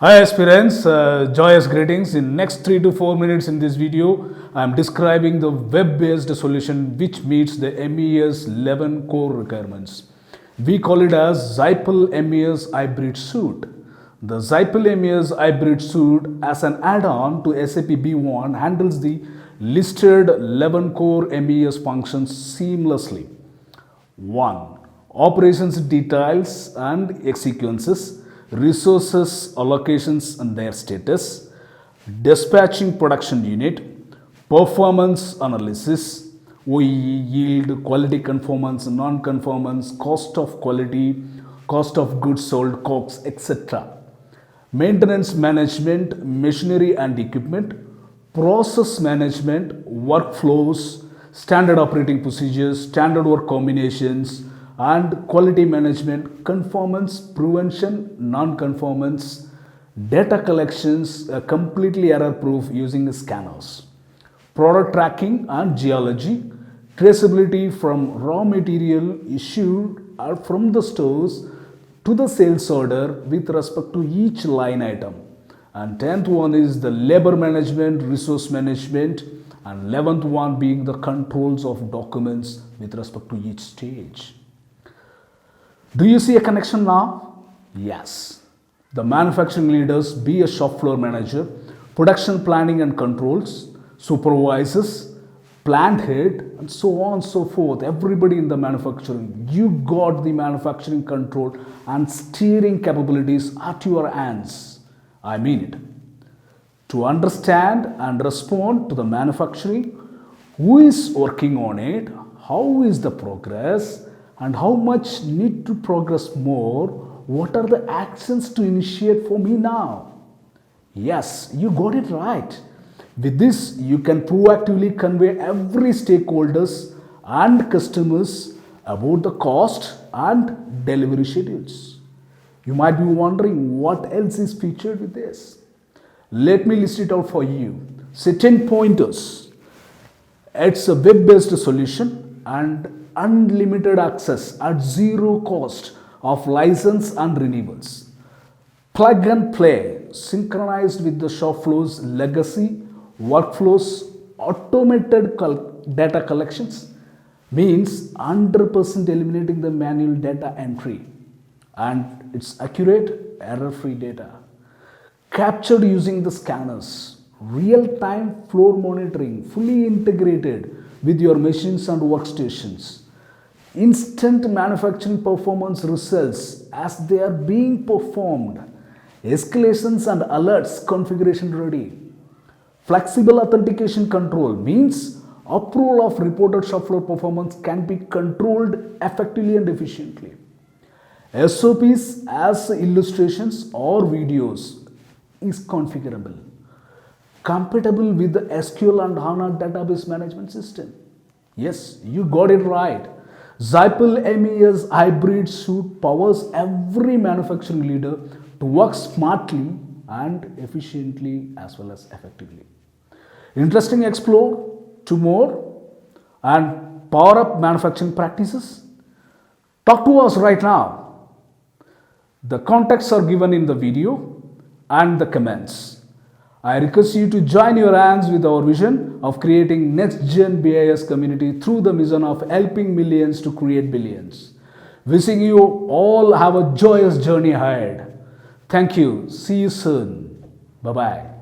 Hi aspirants, joyous greetings. In next 3 to 4 minutes in this video, I am describing the web-based solution which meets the MES 11 core requirements. We call it as Zypel MES Hybrid Suite. The Zypel MES Hybrid Suite as an add-on to SAP B1 handles the listed 11 core MES functions seamlessly. 1. Operations details and sequences, resources allocations and their status, dispatching production unit, performance analysis, OEE, yield, quality conformance, non-conformance, cost of quality, cost of goods sold, COGS, etc. Maintenance management, machinery and equipment, process management, workflows, standard operating procedures, standard work combinations, and quality management, conformance, prevention, non-conformance, data collections, completely error-proof using scanners, product tracking and geology, traceability from raw material issued or from the stores to the sales order with respect to each line item. And 10th one is the labor management, resource management, and 11th one being the controls of documents with respect to each stage. Do you see a connection now? Yes. The manufacturing leaders be a shop floor manager, production planning and controls, supervisors, plant head, and so on and so forth. Everybody in the manufacturing, you got the manufacturing control and steering capabilities at your hands. I mean it. To understand and respond to the manufacturing, who is working on it, how is the progress, and how much need to progress more, what are the actions to initiate for me now? Yes, you got it right. With this, you can proactively convey every stakeholders and customers about the cost and delivery schedules. You might be wondering what else is featured with this. Let me list it out for you. Say 10 pointers. It's a web-based solution and unlimited access at zero cost of license and renewals. Plug and play, synchronized with the shop floor's legacy, workflows, automated data collections, means 100% eliminating the manual data entry. And it's accurate, error-free data. Captured using the scanners, real-time floor monitoring, fully integrated with your machines and workstations. Instant manufacturing performance results as they are being performed. Escalations and alerts configuration ready. Flexible authentication control means approval of reported shop floor performance can be controlled effectively and efficiently. SOPs as illustrations or videos is configurable. Compatible with the SQL and HANA database management system. Yes, you got it right. Zypel MES Hybrid Suite powers every manufacturing leader to work smartly and efficiently as well as effectively. Interesting explore to more and power up manufacturing practices? Talk to us right now. The contacts are given in the video and the comments. I request you to join your hands with our vision of creating next-gen BIS community through the mission of helping millions to create billions. Wishing you all have a joyous journey ahead. Thank you. See you soon. Bye-bye.